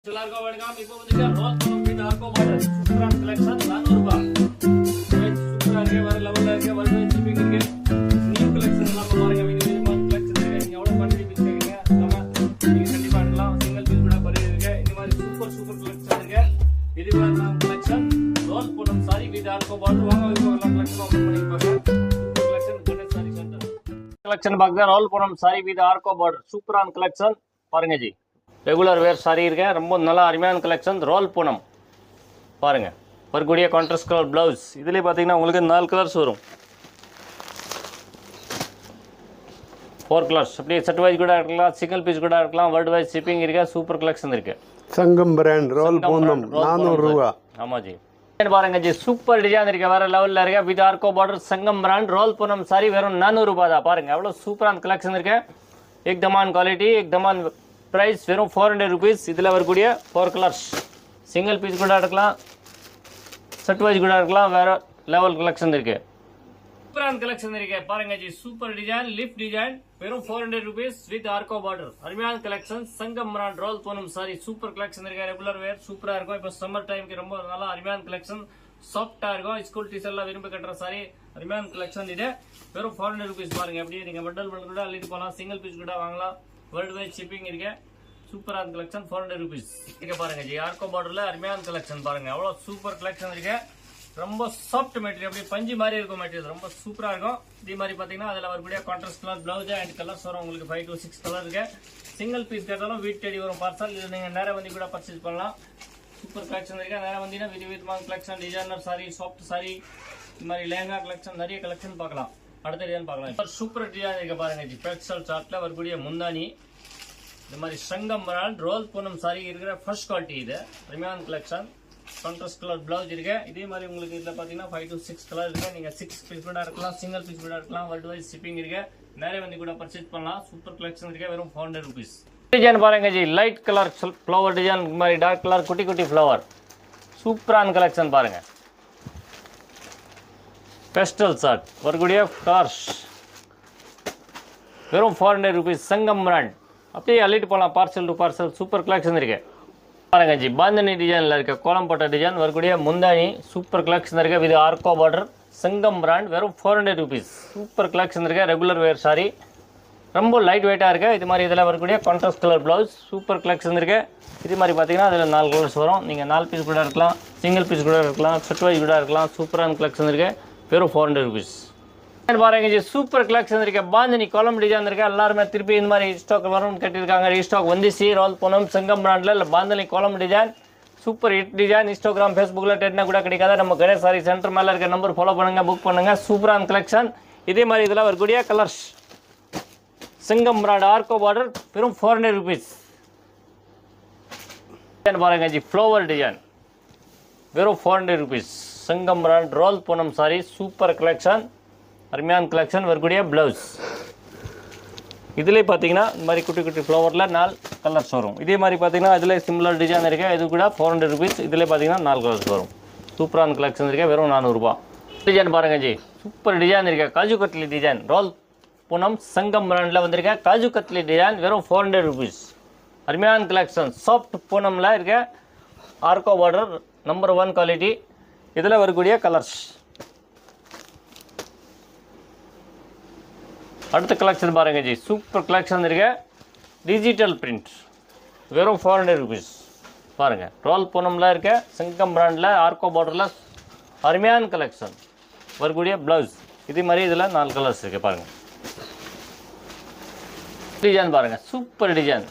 எல்லாருக்கும் வணக்கம். இப்போ வந்து ரோல் பண்ணி ஆர்கோ மாடல் சூப்பரான கலெக்ஷன் 400 ரூபாய். சூப்பரா இருக்கு, வேற லெவல்ல இருக்கு, வருது ஷிப்பிங் இருக்கு. நியூ கலெக்ஷன் எல்லாம் பாருங்க, விதவிதமான கலெக்ஷன் இருக்கு. நீங்க எவ்வளவு குவாண்டிட்டி பீஸ் கேக்குறீங்க நம்ம நீங்க கண்டிப்பா எடுக்கலாம். சிங்கிள் பீஸ் கூட பரியா இருக்கு. இந்த மாதிரி சூப்பர் கலெக்ஷன் இருக்கு. விதவிதமான கலெக்ஷன் ரோல் பண்ண சாரி வித் ஆர்கோ மாடல் வாங்க இப்போ எல்லா கலெக்ஷன் ஓபன் பண்ணி பாருங்க. கலெக்ஷன் கண்ணே சாரி சென்டர் கலெக்ஷன் பாக்குறேன். ரோல் பண்ண சாரி வித் ஆர்கோ மாடல் சூப்பரான கலெக்ஷன் பாருங்க ஜி. ரெகுலர் வேர் சாரி இருக்கு, ரொம்ப நல்ல அருமையான கலெக்ஷன். ரோல் பூனம் பாருங்க, வரக்கூடிய கான்ட்ராஸ்ட் கலர் பிளவுஸ். இதுலேயே பார்த்தீங்கன்னா உங்களுக்கு 4 கலர்ஸ் வரும், 4 கலர்ஸ். அப்படியே செட் வைஸ் கூட இருக்கலாம், சிங்கிள் பீஸ் கூட இருக்கலாம். வேர்ல்டு வைஸ் ஷிப்பிங் இருக்கு, சூப்பர் கலெக்ஷன் இருக்கு. சங்கம் பிராண்ட் ரோல் பூனம் 400 ரூபா. ஆமா ஜி, பாருங்க ஜி, சூப்பர் டிசைன் இருக்கு, வேற லெவல்ல இருக்கு. வித் ஆர்கோ பார்டர் சங்கம் பிராண்ட் ரோல் பூனம் சாரி வெறும் 400 ரூபாய் தான். பாருங்க எவ்வளவு சூப்பரான கலெக்ஷன் இருக்கு. एकदमान क्वालिटी, एकदमान प्राइस வெறும் 400 rupees. இதில் வரக்கூடிய 4 கலர்ஸ், சிங்கிள் பீஸ் கூட எடுக்கலாம், செட் வைஸ் கூட எடுக்கலாம். வேற லெவல் கலெக்ஷன் இருக்கு, சூப்பரான கலெக்ஷன் இருக்கு. பாருங்க ji, super design lip design வெறும் 400 rupees வித் ஆர்கோ பார்டர். அருமையான கலெக்ஷன் சங்கம் பிராண்ட் ரோல் பூனம் சாரி சூப்பர் கலெக்ஷன் இருக்கு. ரெகுலர் வேர் சூப்பரா இருக்கும். இப்போ சம்மர் டைமுக்கு ரொம்ப நல்லா அருமையான கலெக்ஷன், சாஃப்டா இருக்கும். ஸ்கூல் டீச்சர் எல்லாம் விரும்பி கட்டுற சாரி அருமையான கலெக்ஷன். இது வெறும் 400 rupees. பாருங்க அப்படியே நீங்க பண்டல் கூட அள்ளிட்டு போகலாம், சிங்கிள் பீஸ் கூட வாங்கலாம். வேர்ல்டு வைட் ஷிப்பிங் இருக்கு. சூப்பரான கலெக்ஷன் 400 rupees இருக்கு. பாருங்க ஜி, ஆர்கோ பார்டர்ல அருமையான கலெக்ஷன் பாருங்க, அவ்வளவு சூப்பர் கலெக்ஷன் இருக்கு. ரொம்ப சாஃப்ட் மெட்டீரியல், அப்படியே பஞ்சு மாதிரி இருக்கும் மெட்டீரியல், ரொம்ப சூப்பரா இருக்கும். இதே மாதிரி பாத்தீங்கன்னா அதுல வரக்கூடிய contrast colour blouse and colours வரும் உங்களுக்கு. 5 to 6 கலர் இருக்கு. சிங்கிள் பீஸ் கேட்டாலும் வீட் தேடி வரும் பார்சல். இது நீங்க நேரம் வந்து கூட பர்ச்சேஸ் பண்ணலாம். சூப்பர் கலெக்ஷன் இருக்கு. நேரம் வந்தீங்கன்னா விதவிதமான collection, designer sorry, soft sorry, இந்த மாதிரி லேங்கா கலெக்ஷன், நிறைய கலெக்ஷன் பார்க்கலாம். அடுத்த டிசைன் பார்க்கலாம். சூப்பர் டிசைன் இருக்கு பாருங்க ஜி, பெக்சல் சார்ட்ல வரக்கூடிய முந்தானி. இந்த மாதிரி சங்கம் பிராண்ட் ரோல் பூனம் சாரி இருக்கிற ஃபர்ஸ்ட் குவாலிட்டி. இது அருமையான கலெக்ஷன், கான்ட்ராஸ்ட் கலர் பிளவுஸ் இருக்கு. இதே மாதிரி உங்களுக்கு இதுல பாத்தீங்கன்னா 5 to 6 கலர் இருக்கு. நீங்க 6 பீஸ் கூட இருக்கலாம், சிங்கிள் பீஸ் கூட இருக்கலாம். வேர்ல்டு வைஸ் ஷிப்பிங் இருக்கு. நிறைய வந்து கூட பர்ச்சேஸ் பண்ணலாம். சூப்பர் கலெக்ஷன் இருக்கு, வெறும் 400 rupees. டிசைன் பாருங்க G, light colour flower design, இந்த மாதிரி டார்க் கலர் குட்டி குட்டி ஃப்ளவர், சூப்பரான கலெக்ஷன் பாருங்க. பெஸ்டல் ஷர்ட் வரக்கூடிய கலர்ஸ் வெறும் 400 rupees. சங்கம் பிராண்ட் அப்படியே அள்ளிட்டு போகலாம், parcel to parcel. Super collection இருக்கு. பாருங்க ஜி, பாந்தனி டிசைன்ல இருக்க கோலம் போட்ட டிசைன் வரக்கூடிய முந்தானி, சூப்பர் கலெக்ஷன் இருக்கு. வித் ஆர்கோ பார்டர் சங்கம் பிராண்ட் வெறும் 400 rupees. சூப்பர் கலெக்ஷன் இருக்கு. ரெகுலர் வேர் சாரி, ரொம்ப லைட் வெயிட்டா இருக்கு. இது மாதிரி இதில் வரக்கூடிய contrast colour blouse, super collection இருக்கு. இது மாதிரி பார்த்தீங்கன்னா அதில் 4 கலர்ஸ் வரும். நீங்கள் 4 பீஸ் கூட இருக்கலாம், சிங்கிள் பீஸ் கூட இருக்கலாம், செட் வைஸ் கூட இருக்கலாம். சூப்பரான கலெக்ஷன் இருக்கு, வெறும் 400 rupees. பாருங்க ஜி, சூப்பர் கலெக்ஷன் இருக்கு. பாந்தினி கோலம் டிசைன் இருக்கு. எல்லாருமே திருப்பி இந்த மாதிரி ஸ்டாக் வரும்னு கட்டியிருக்காங்க. ரீஸ்டாக் வந்துச்சு. ரோல் பூனம் சங்கம் பிராண்ட்ல இல்லை பாந்தினி கோலம் design, super hit design. Instagram ஃபேஸ்புக்கில் டெட்னா கூட கிடைக்காத நம்ம கணேஷ் சாரி சென்டர் மேலே இருக்க நம்பர் ஃபாலோ பண்ணுங்க, புக் பண்ணுங்க. சூப்பரான கலெக்ஷன். இதே மாதிரி இதில் வரக்கூடிய கலர்ஸ், சங்கம் பிராண்ட் ஆர்கோ பார்டர் வெறும் 400 rupees. பாருங்க ஜி, ஃப்ளவர் டிசைன் வெறும் 400 rupees. சங்கம் பிராண்ட் ரோல் பூனம் சாரி சூப்பர் கலெக்ஷன், அருமையான கலெக்ஷன். வரக்கூடிய பிளவுஸ் இதுலேயே பார்த்தீங்கன்னா இந்த மாதிரி குட்டி குட்டி ஃப்ளவரில் 4 கலர்ஸ் வரும். இதே மாதிரி பார்த்தீங்கன்னா இதில் சிமிலர் டிசைன் இருக்கு. இது கூட 400 rupees. இதில் பார்த்தீங்கன்னா 4 கலர்ஸ் வரும். சூப்பரான கலெக்ஷன் இருக்கு, வெறும் 400 ரூபாய். டிசைன் பாருங்க ஜி, சூப்பர் டிசைன் இருக்கு. காஜு கட்லி டிசைன் ரோல் பூனம் சங்கம் பிராண்டில் வந்திருக்க காஜு கட்லி டிசைன் வெறும் 400 rupees. அருமையான கலெக்ஷன், சாஃப்ட் பூனம்ல இருக்க ஆர்கோ பார்டர் நம்பர் 1 குவாலிட்டி. இதில் வரக்கூடிய கலர்ஸ். அடுத்த கலெக்ஷன் பாருங்க ஜி, சூப்பர் கலெக்ஷன் இருக்கு. டிஜிட்டல் பிரிண்ட் வெறும் 400 rupees. பாருங்க, ரோல் பூனம்ல இருக்க சங்கம் பிராண்டில் ஆர்கோ பார்டரில் அருமையான கலெக்ஷன். வரக்கூடிய பிளவுஸ் இதே மாதிரி இதில் 4 கலர்ஸ் இருக்கு. பாருங்க டிசைன் பாருங்க, சூப்பர் டிசைன்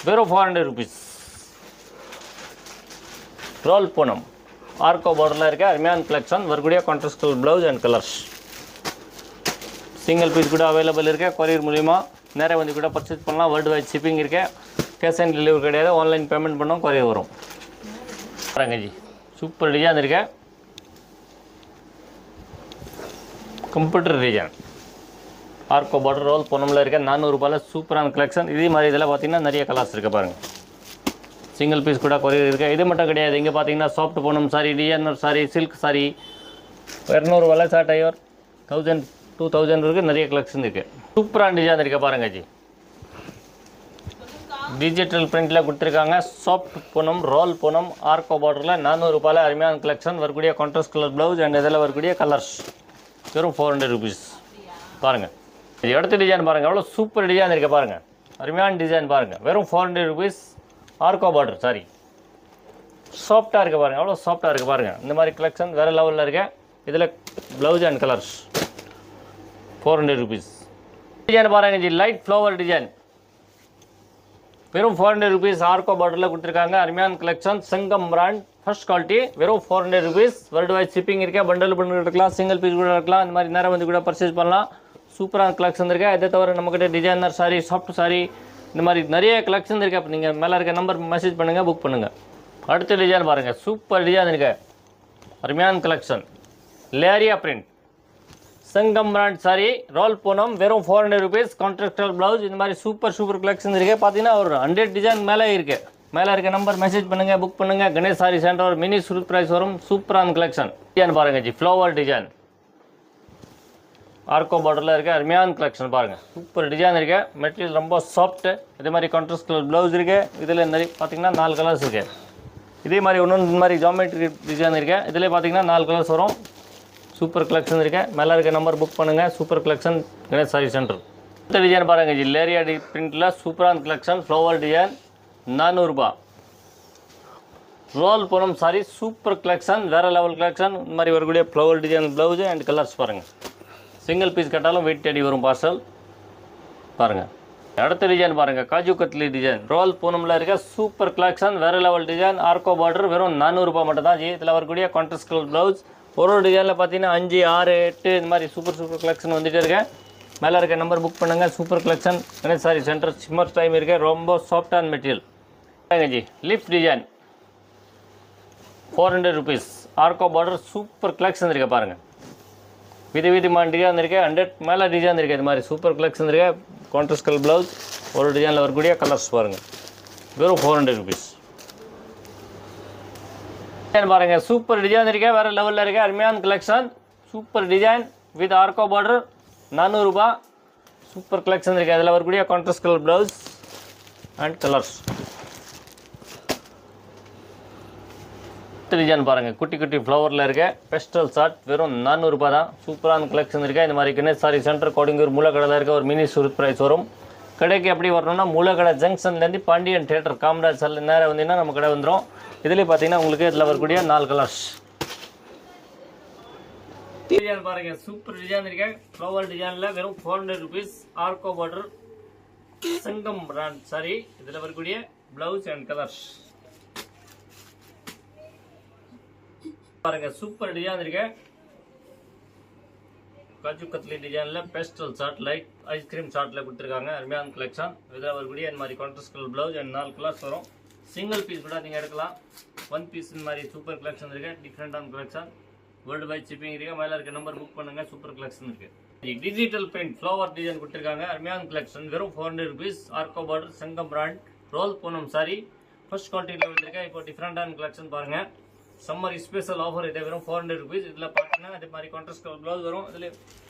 வெறும் 400 rupees. ரோல் பூனம் ஆர்கோ பார்டரில் இருக்க அருமையான கலெக்ஷன். வரக்கூடிய contrast colour blouse and colours. Single piece கூட அவைலபிள் இருக்கு. கொரியர் மூலிமா நேராக வந்து கூட பர்ச்சேஸ் பண்ணலாம். வேர்ல்டு வைட் ஷிப்பிங் இருக்கு. கேஷ் ஆன் டெலிவரி கிடையாது, ஆன்லைன் பேமெண்ட் பண்ணோம், கொரியர் வரும். பாருங்க ஜி, சூப்பர் டிசைன் இருக்கு. கம்ப்யூட்டர் டிசைன் ஆர்கோ பார்டர் ரோல் பூனம்ல இருக்க 400 ரூபாயில் சூப்பரான கலெக்ஷன். இதே மாதிரி இதில் பார்த்தீங்கன்னா நிறைய கலர்ஸ் இருக்குது. பாருங்கள், சிங்கிள் பீஸ் கூட கொரியர் இருக்குது. இது மட்டும் கிடையாது, இங்கே பார்த்தீங்கன்னா soft Poonam sorry, designer sorry, silk sorry 200 ரூபாயில் ஸ்டார்ட் ஆகி 1000 2000 இருக்குது. நிறைய கலெக்ஷன் இருக்குது. சூப்பரான டிசைன் இருக்குது. பாருங்க ஜி, டிஜிட்டல் பிரிண்டில் கொடுத்துருக்காங்க. சாஃப்ட் பூனம், ரோல் பூனம், ஆர்கோ பார்டரில் 400 ரூபாயில் அருமையான கலெக்ஷன். வரக்கூடிய கான்ட்ராஸ்ட் கலர் ப்ளவுஸ் அண்ட் இதில் வரக்கூடிய கலர்ஸ் வெறும் 400 ருபீஸ். பாருங்கள், இது அடுத்த டிசைன் பாருங்கள், எவ்வளோ சூப்பர் டிசைன் இருக்குது பாருங்கள். அருமையான டிசைன் பாருங்கள், வெறும் 400 ருபீஸ். ஆர்கோ பார்டர் சாரி, சாஃப்டாக இருக்குது பாருங்கள், எவ்வளோ சாஃப்டாக இருக்குது பாருங்கள். இந்த மாதிரி கலெக்ஷன் வேறு லெவலில் இருக்கு. இதில் blouse and colours 400 rupees. Design பாருங்கள் ஜி, லைட் ஃப்ளவர் டிசைன் வெறும் 400 ருபீஸ். ஆர்கோ பார்டரில் கொடுத்துருக்காங்க. அருமையான collection, Sangam brand, first quality, வெறும் 400 ருபீஸ். வேர்ல்டு வைட் ஷிப்பிங் இருக்கா, பண்டல் பண்ணி இருக்கலாம், சிங்கிள் பீஸ் கூட இருக்கலாம். இந்த மாதிரி நேரம் வந்து கூட பர்ச்சேஸ் பண்ணலாம். சூப்பரான கலெக்ஷன் இருக்கா. இதை தவிர நம்மக்கிட்ட டிசைனர் சாரி, சாஃப்ட் சாரி, இந்த மாதிரி நிறைய கலெக்ஷன் இருக்குது. அப்போ நீங்கள் மேலே இருக்க நம்பர் மெசேஜ் பண்ணுங்கள், புக் பண்ணுங்கள். அடுத்த டிசைன் பாருங்கள், சூப்பர் டிசைன் இருக்கு. அருமையான கலெக்ஷன், லேரியா பிரிண்ட், சங்கம் பிராண்ட் சாரி, ரோல் பூனம், வெறும் 400 ருபீஸ். கான்ட்ராக்டர் ப்ளவுஸ், இந்த மாதிரி சூப்பர் கலெக்ஷன் இருக்குது. பார்த்தீங்கன்னா ஒரு 100 டிசைன் மேலே இருக்குது. மேலே இருக்க நம்பர் மெசேஜ் பண்ணுங்கள், புக் பண்ணுங்கள். கணேஷ் சாரி சென்டர் ஒரு மினி சூட் ப்ரைஸ் வரும். சூப்பரான கலெக்ஷன். டிசைன் பாருங்கள் ஜி, ஃப்ளவர் டிசைன், ஆர்கோ பார்டரில் இருக்க அருமையான கலெக்ஷன் பாருங்கள். சூப்பர் டிசைன் இருக்குது. மெட்டீரியல் ரொம்ப சாஃப்ட்டு. இதே மாதிரி கான்ட்ராஸ்ட் கலர் ப்ளவுஸ் இருக்குது. இதில் நிறைய பார்த்தீங்கன்னா 4 கலர்ஸ் இருக்குது. இதே மாதிரி ஒன்று இந்த மாதிரி ஜாமெட்ரி டிசைன் இருக்குது. இதில் பார்த்தீங்கன்னா 4 கலர்ஸ் வரும். சூப்பர் கலெக்ஷன் இருக்குது. மேலே இருக்க நம்பர் புக் பண்ணுங்கள். Super collection, Ganesh sorry centre. இந்த டிசைன் பாருங்கள் ஜி, லேரியா பிரிண்டில் சூப்பரான கலெக்ஷன், ஃப்ளவர் டிசைன், 400 ரூபா. ரோல் பூனம் சாரி, சூப்பர் கலெக்ஷன், வேறு லெவல் கலெக்ஷன். இந்த மாதிரி வரக்கூடிய flower design blouse and colours பாருங்கள். சிங்கிள் பீஸ் கட்டாலும் வெயிட் தேடி வரும் பார்சல் பாருங்கள். அடுத்த டிசைன் பாருங்கள், காஜு கத்லி டிசைன், ரோல் பூனமில் இருக்க சூப்பர் கலெக்ஷன், வேறு லெவல் டிசைன். ஆர்கோ பார்டர், வெறும் 400 ரூபா மட்டும் தான் ஜி. இதில் வரக்கூடிய கான்ட்ராஸ்ட் கலர் ப்ளவுஸ். ஒரு டிசைனில் பார்த்தீங்கன்னா 5, 6, 8 இந்த மாதிரி சூப்பர் கலெக்ஷன் வந்துகிட்டே இருக்கேன். மேலே இருக்க நம்பர் புக் பண்ணுங்கள். Super collection, Ganesh sorry centre, shimmer time இருக்கு. ரொம்ப சாஃப்டான material ji. Lift design 400 rupees. ஆர்கோ பார்டர், சூப்பர் கலெக்ஷன் இருக்கு பாருங்கள். விதமான டிசைன் இருக்குது. 100 மேலே டிசைன் இருக்குது. இது மாதிரி சூப்பர் கலெக்ஷன் இருக்குது. கான்ட்ராஸ்ட் கலர் ப்ளவுஸ், ஒரு டிசைனில் வரக்கூடிய கலர்ஸ் பாருங்கள். வெறும் 400 ருபீஸ். டிசைன் பாருங்கள், சூப்பர் டிசைன் இருக்கே, வேறு லெவலில் இருக்கே. அருமையான கலெக்ஷன், சூப்பர் டிசைன் வித் ஆர்கோ பார்டர், 400 ரூபா. சூப்பர் கலெக்ஷன் இருக்குது. அதில் வரக்கூடிய contrast colour blouse and colours. Design பாருங்கள், குட்டி ஃப்ளவரில் இருக்க பெஸ்டல் ஷார்ட், வெறும் 400 ரூபா தான். சூப்பரான கலெக்ஷன் இருக்குது. இந்த மாதிரி கணேஷ் சாரி சென்டர், கோடிங்கூர் மூலக்கடையில் இருக்க ஒரு மினி சூட் ப்ரைஸ் வரும். கடைக்கு எப்படி வரணும்னா, மூலக்கடை ஜங்ஷன்லேருந்து பாண்டியன் தேட்டர் காமராஜ் சாலை நேரம் வந்தீங்கன்னா நம்ம கடை வந்துடும். இதில் பார்த்தீங்கன்னா உங்களுக்கு இதில் வரக்கூடிய 4 கலர்ஸ். டிசைன் பாருங்கள், சூப்பர் டிசைன் இருக்கு. ஃப்ளவர் டிசைனில் வெறும் 400 ருபீஸ். ஆர்கோ பார்டர், சங்கம் பிராண்ட் சாரி, இதில் வரக்கூடிய ப்ளவுஸ் அண்ட் கலர்ஸ் பாருங்க. சூப்பர் டிசைன் இருக்கு. காஜு கத்லி டிசைனில் பெஸ்டல் ஷார்ட், லைட் ஐஸ்கிரீம் ஷார்ட்டில் கொடுத்துருக்காங்க. அருமையான கலெக்ஷன். இதில் வரக்கூடிய இந்த மாதிரி contrast colour blouse and 4 colours வரும். சிங்கிள் பீஸ் கூட நீங்கள் எடுக்கலாம். 1 பீஸ் இந்த மாதிரி சூப்பர் கலெக்ஷன் இருக்குது. டிஃப்ரெண்டான கலெக்ஷன், வேர்ல்டு வைட் ஷிப்பிங் இருக்குது. மேலே இருக்க நம்பர் புக் பண்ணுங்கள். சூப்பர் கலெக்ஷன் இருக்குது. டிஜிட்டல் பிரிண்ட் ஃப்ளவர் டிசைன் கொடுத்துருக்காங்க. அருமையான கலெக்ஷன், வெறும் 400 ருபீஸ். ஆர்கோ பார்டர், சங்கம் பிராண்ட், ரோல் பூனம் சாரி, ஃபர்ஸ்ட் குவாலிட்டியில் வந்துருக்கேன். இப்போ டிஃப்ரெண்டான கலெக்ஷன் பாருங்கள். சம்மர் ஸ்பெஷல் ஆஃபர், இதை வெறும் 400 ருபீஸ். இதில் பார்த்தீங்கன்னா அதே மாதிரி கான்ட்ராஸ்ட் கலர் ப்ளவுஸ் வரும்.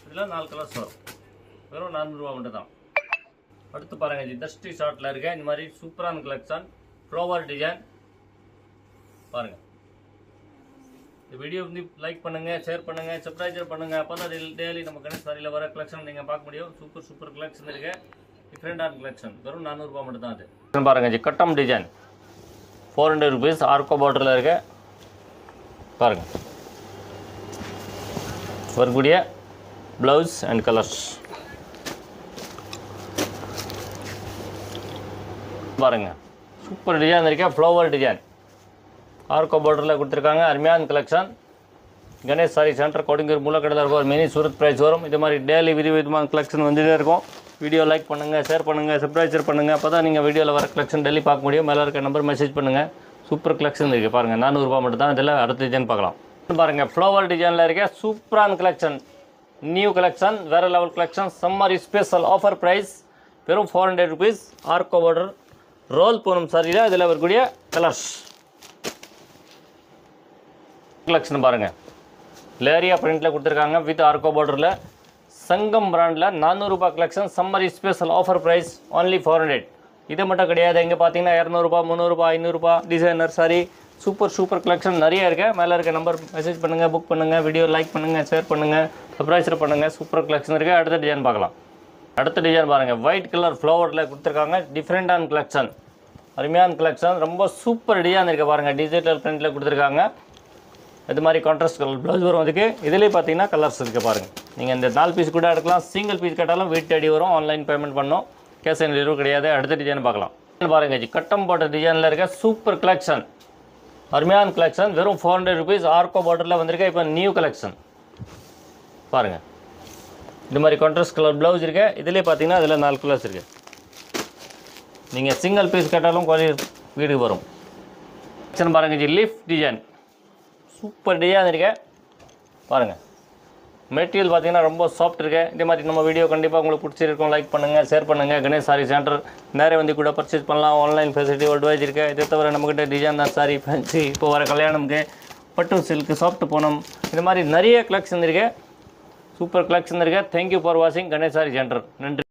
இதில் 4 கலர்ஸ் வரும். வெறும் 400 ரூபா மட்டும் தான். அடுத்து பாருங்கள், டஸ்டி ஷார்ட்டில் இருக்க இந்த மாதிரி சூப்பரான கலெக்ஷன், ஃப்ளவர் டிசைன் பாருங்கள். இந்த வீடியோ வந்து லைக் பண்ணுங்கள், ஷேர் பண்ணுங்கள், சப்ஸ்கிரைப் பண்ணுங்கள். அப்போ தான் டெய்லி நம்ம கணேஷ் சாரியில் வர கலெக்ஷன் நீங்கள் பார்க்க முடியும். சூப்பர் கலெக்ஷன் இருக்குது. டிஃப்ரெண்டான கலெக்ஷன், வெறும் 400 ரூபா மட்டும் தான். அது பாருங்கள், கட்டம் டிசைன் 400 ருபீஸ். ஆர்கோ பார்டரில் இருக்க பாருங்கள். வரக்கூடிய ப்ளவுஸ் அண்ட் கலர்ஸ் பாருங்கள். சூப்பர் டிசைன் இருக்கா, ஃப்ளவர் டிசைன், ஆர்கோ பார்டரில் கொடுத்துருக்காங்க. அருமையான கலெக்ஷன். கணேஷ் சாரி சென்டர், கோடிங்கூர் மூலக்கடையில் இருக்கும். ஒரு மினி சூரத் ப்ரைஸ் வரும். இது மாதிரி டெய்லி விதமான கலெக்ஷன் வந்துகிட்டே இருக்கும். வீடியோ லைக் பண்ணுங்கள், ஷேர் பண்ணுங்கள், சப்ஸ்கிரைப் பண்ணுங்கள். அப்போ தான் நீங்கள் வீடியோவில் வர கலெக்ஷன் டெய்லி பார்க்க முடியும். மேலே இருக்க நம்பர் மெசேஜ் பண்ணுங்கள். சூப்பர் கலெக்ஷன் இருக்குது பாருங்கள். 400 ரூபா மட்டும் தான். இதில் அடுத்த டிசைன் பார்க்கலாம் பாருங்கள். ஃப்ளவர் டிசைனில் இருக்க சூப்பரான கலெக்ஷன், நியூ கலெக்ஷன், வேறு level collection. Summer special offer price, வெறும் 400 ருபீஸ். ஆர்கோ பார்டர், ரோல் பூனம் சாரியில் இதில் வரக்கூடிய கலர்ஸ் கலெக்ஷன் பாருங்கள். லேரியா பிரிண்டில் கொடுத்துருக்காங்க வித் ஆர்கோ பார்டரில். சங்கம் பிராண்டில் 400 ரூபா collection. Summer special offer price, only 400. இது மட்டும் கிடையாது, இங்கே பார்த்தீங்கன்னா 200 300 500 டிசைனர் சாரி சூப்பர் கலெக்ஷன் நிறைய இருக்குது. மேலே இருக்க நம்பர் மெசேஜ் பண்ணுங்கள், புக் பண்ணுங்கள், வீடியோ லைக் பண்ணுங்கள், ஷேர் பண்ணுங்கள், சப்ஸ்கிரைப் பண்ணுங்கள். சூப்பர் கலெக்ஷன் இருக்குது. அடுத்த டிசைன் பார்க்கலாம். அடுத்த டிசைன் பாருங்கள், ஒயிட் கலர் ஃப்ளவரில் கொடுத்துருக்காங்க. டிஃப்ரெண்டான கலெக்ஷன், அருமையான கலெக்ஷன், ரொம்ப சூப்பர் டிசைன் இருக்குது பாருங்கள். டிஜிட்டல் பிரிண்டில் கொடுத்துருக்காங்க. இது மாதிரி கான்ட்ராஸ்ட் கலர் ப்ளவுஸ் வரும். அதுக்கு இதுலேயே பார்த்தீங்கன்னா கலர்ஸ் இருக்குது பாருங்கள். நீங்கள் இந்த 4 பீஸ் கூட எடுக்கலாம், சிங்கிள் பீஸ் கேட்டாலும் வீட்டு அடி வரும். ஆன்லைன் பேமெண்ட் பண்ணோம், கேஷ் ஆன் டெலிவரி கிடையாது. அடுத்த டிசைன் பார்க்கலாம். பாருங்கள் ஜி, கட்டம் போட்ட டிசைனில் இருக்க சூப்பர் கலெக்ஷன், அருமையான கலெக்ஷன். வெறும் 400 rupees. ஆர்கோ பார்டரில் வந்திருக்க இப்போ நியூ கலெக்ஷன் பாருங்கள். இது மாதிரி கான்ட்ராஸ்ட் கலர் ப்ளவுஸ் இருக்கு. இதுலேயே பார்த்தீங்கன்னா இதில் 4 கலர்ஸ் இருக்குது. நீங்கள் சிங்கிள் பீஸ் கேட்டாலும் வீட்டுக்கு வரும். கலெக்ஷன் பாருங்கள் G, leaf design, super design இருக்கு பாருங்கள். மெட்டீரியல் பார்த்தீங்கன்னா ரொம்ப சாஃப்ட் இருக்கு. இதே மாதிரி நம்ம வீடியோ கண்டிப்பாக உங்களுக்கு பிடிச்சிருக்கும். லைக் பண்ணுங்கள், ஷேர் பண்ணுங்கள். கணேஷ் சாரி சென்டர் நேரே வந்து கூட பர்ச்சேஸ் பண்ணலாம். ஆன்லைன் ஃபெசிலிட்டி வேர்ல்டுவைஸ் இருக்கு. இதை தவிர நம்மக்கிட்ட டிசைனர் சாரி, ஃபேன்சி, இப்போ வர கல்யாணம்க்கு பட்டு சில்க், சாஃப்ட் பூனம், இது மாதிரி நிறைய கலெக்ஷன் இருக்குது. சூப்பர் கலெக்ஷன் இருக்குது. தேங்க்யூ ஃபார் வாட்சிங் கணேஷ் சாரி சென்டர். நன்றி.